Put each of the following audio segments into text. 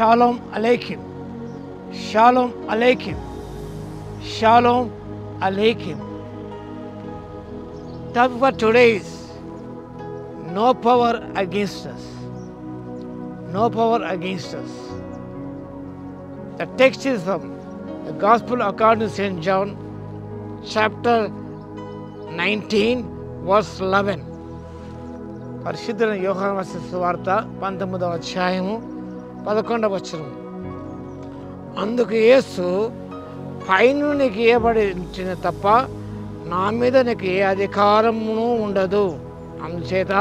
Shalom Aleichem. Shalom Aleichem. Shalom Aleichem. Topic for today is no power against us. No power against us. The text is from the Gospel according to St. John, chapter 19, verse 11. పరిశుద్ధులైన యోహాను రాసిన సువార్త 19వ అధ్యాయము 11వ వచనం. అందుకు యేసు, పైన నీకు ఇవ్వబడించిన తప్ప నా మీద నీకు ఏ అధికారమును ఉండదు. అందుచేత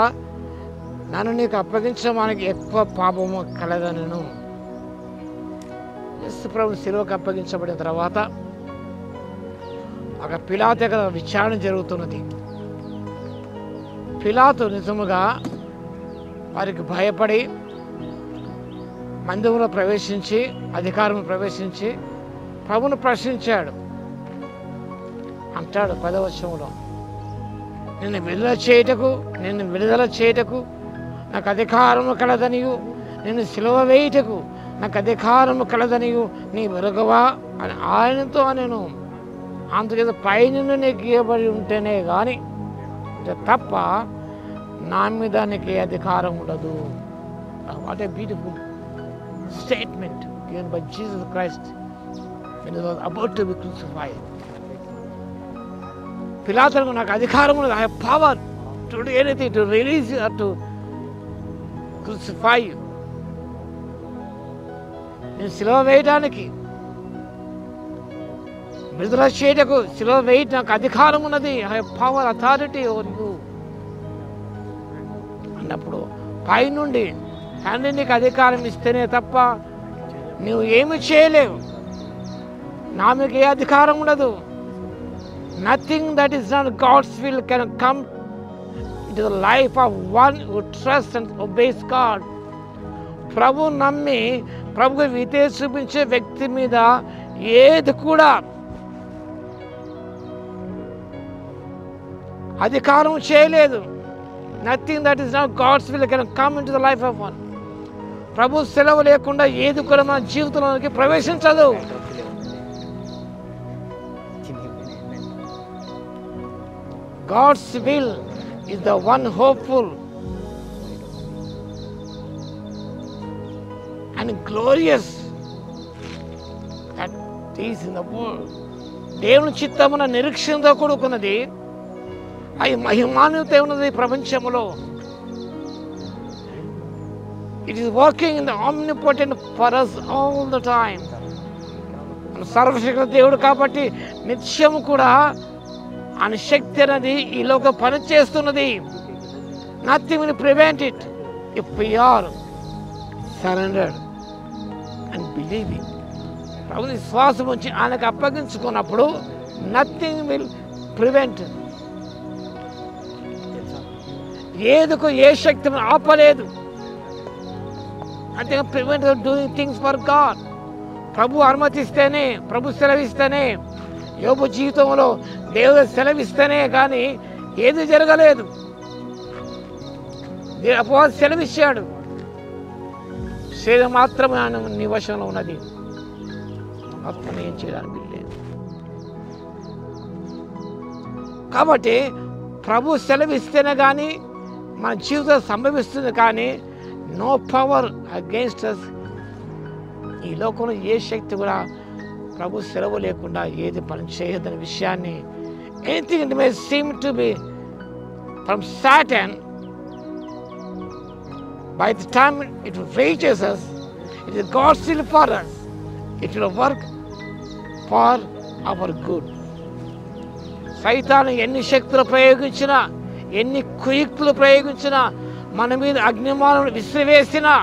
నన్ను నీకు అప్పగించడానికి ఎక్కువ పాపము కలదనను. యేసు ప్రభు శిలువకు అప్పగించబడిన తర్వాత అక్కడ పిలాతు దగ్గర విచారణ జరుగుతున్నది. పిలాతు నిజముగా వారికి భయపడి మందిరంలో ప్రవేశించి, అధికారం ప్రవేశించి ప్రభువును ప్రశ్నించాడు. అంటాడు 10వ వచనంలో, నిన్ను విడుదల చేయుటకు నాకు అధికారము కలదనియు, నిన్ను సిలువ వేయుటకు నాకు అధికారము కలదనియు నీ వెరగవా అని ఆయనతో నేను. అందుకే పైన నీకు ఇవ్వబడి ఉంటేనే కానీ తప్ప నా మీద నీకు ఏ అధికారం ఉండదు. What a beautiful statement given by Jesus Christ when he was about to be crucified. పిలాతుకు నాకు అధికారం ఉన్నది, I have power to do anything, to release you or to crucify you. నేను సిలువ వేయడానికి, విడుదల చేయటకు, సిలువ వేయట నాకు అధికారం ఉన్నది, I have power, authority over you అన్నప్పుడు పైనుండి తండ్రి నీకు అధికారం ఇస్తేనే తప్ప నువ్వు ఏమి చేయలేవు. నా మీకు ఏ అధికారం ఉండదు. Nothing that is not God's will can come into the life of one who trust and obeys God. ప్రభు నమ్మి ప్రభుకు విధేయత చూపించే వ్యక్తి మీద ఏది కూడా అధికారం చేయలేదు. Nothing that is not God's will can come into the life of one. ప్రభు సెలవు లేకుండా ఏది కూడా మన జీవితంలోకి ప్రవేశించదు. God's will is the one hopeful and glorious that is in the world. దేవుని చిత్తమున నిరీక్షణతో కూడుకున్నది, అది మహిమాన్విత ఉన్నది ప్రపంచంలో. It is working in the omnipotent for us all the time. మన సర్వశక్తి దేవుడు కాబట్టి నిత్యము కూడా ఆయన శక్తి అనేది ఈ లోక పని చేస్తున్నది. Nothing will prevent it if we are surrendered and believing. ప్రభుని విశ్వాసం వచ్చి ఆయనకు అప్పగించుకున్నప్పుడు నథింగ్ విల్ ప్రివెంట్. ఏదుకు ఏ శక్తిని ఆపలేదు. Nothing prevent doing things for God. ప్రభు అనుమతిస్తేనే, ప్రభు సెలవిస్తేనే, యోబు జీవితంలో దేవుడు సెలవిస్తేనే కానీ ఏది జరగలేదు. అపవాది సెలవిచ్చాడు, శరీరం మాత్రమే ఆయన నీ వశంలో ఉన్నది, ఆత్మను ఏం చేయడానికి లేదు. కాబట్టి ప్రభు సెలవిస్తేనే కానీ మన జీవితం సంభవిస్తుంది. కానీ నో పవర్ అగెయిన్స్ట్ అస్. ఈ లోకంలో ఏ శక్తి కూడా ప్రభు సెలవు లేకుండా ఏది పని చేయదనే విషయాన్ని, anything it may seem to be from Satan, by the time it reaches us, it is God's will for us. It will work for our good. సైతాను ఎన్ని శక్తులు ప్రయోగించినా, ఎన్ని కుయుక్తులు ప్రయోగించినా, మన మీద అగ్నిమాలను విసిరివేసినా,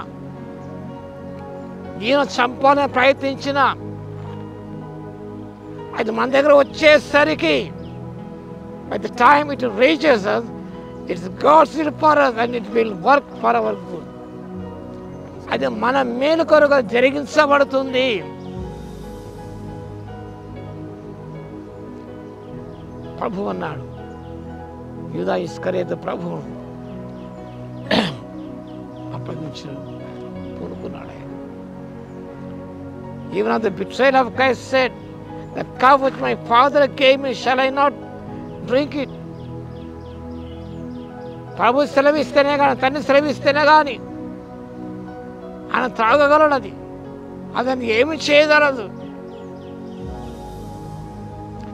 ఈయన చంపాలని ప్రయత్నించినా, అది మన దగ్గర వచ్చేసరికి by the time it reaches us, it is God's will for us and it will work for our good. అది మన మేలు కొరకు జరిగించబడుతుంది. ప్రభు అన్నాడు, యూదా ఇస్కరియోతు ప్రభువు అప్పగించు పూనుకున్నాడు. Even on the betrayal of Christ said, the cup which my Father gave me, shall I not drink it? ప్రభు సెలవిస్తేనే కానీ, తండ్రి సెలవిస్తేనే కానీ ఆయన త్రాగగలడు. అతన్ని ఏమి చేయగలదు.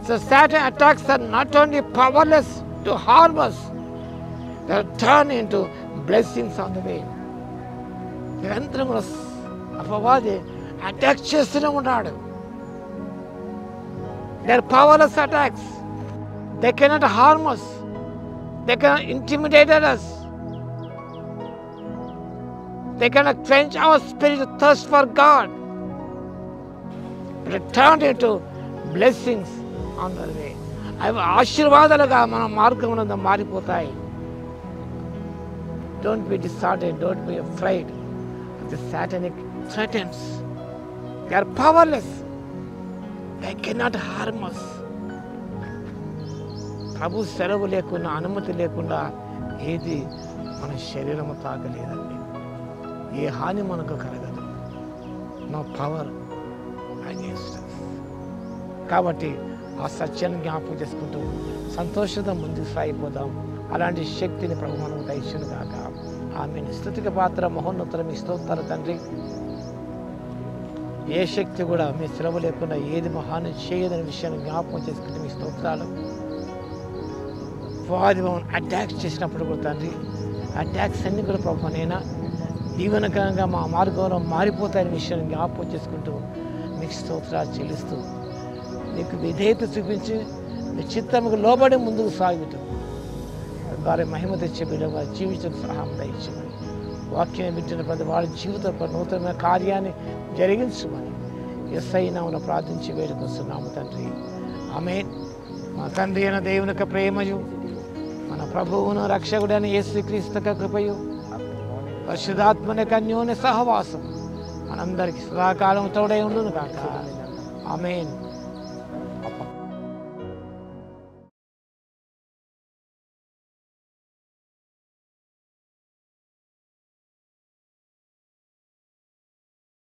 So Satan attacks are not only powerless to harm us, they are turned into blessings on the way. నిరంతరం కూడా అపవాది అటాక్ చేస్తూనే ఉన్నాడు. They are powerless attacks. They cannot harm us. They cannot intimidate us. They cannot quench our spiritual thirst for God. But it turned into blessings on the way. అవి ఆశీర్వాదాలుగా మన మార్గంలో మారిపోతాయి. Don't be disheartened. Don't be afraid of the satanic threats. They are powerless. They cannot harm us. ప్రభు సెలవు లేకుండా, అనుమతి లేకుండా ఏది మన శరీరము తాకలేదండి. ఏ హాని మనకు కలగదు. No power against us. కాబట్టి ఆ సత్యాన్ని జ్ఞాపకం చేసుకుంటూ సంతోషంగా ముందుకు సాగిపోదాం. అలాంటి శక్తిని ప్రభు మనకు దయచేయును గాక. ఆమేన్. స్తుతికి పాత్ర మహోన్నతుల మీ స్తోత్రాలు తండ్రి. ఏ శక్తి కూడా మీ సెలవు లేకుండా ఏది మహాన్ని చేయదని విషయాన్ని జ్ఞాపకం చేసుకుంటే మీ స్తోత్రాలు. వారి అటాక్స్ చేసినప్పుడు కూడా తండ్రి, అటాక్స్ అన్నీ కూడా ప్రభు నైనా దీవెనకరంగా మా మార్గంలో మారిపోతాయని విషయాన్ని జ్ఞాపకం చేసుకుంటూ మీకు స్తోత్రాలు చెల్లిస్తూ నీకు విధేయత చూపించి నీ చిత్తముకు లోబడి ముందుకు సాగుతూ వారి మహిమ తెచ్చే బిడ్డగా జీవించడం సహాయం దయచేయమని, వాక్యం వింటున్న ప్రతి వారి జీవితం నూతనమైన కార్యాన్ని జరిగించమని యేసయ్య నామమున ప్రార్థించి వేడుకొస్తున్నాము తండ్రి. ఆమేన్. మా తండ్రి అయిన దేవుని యొక్క ప్రేమయు, మన ప్రభువును రక్షకుడైన యేసుక్రీస్తు యొక్క కృపయు, పరిశుద్ధాత్మని యొక్క అన్యోన్య సహవాసం మనందరికీ సదాకాలం తోడై ఉండును గాక. ఆమేన్.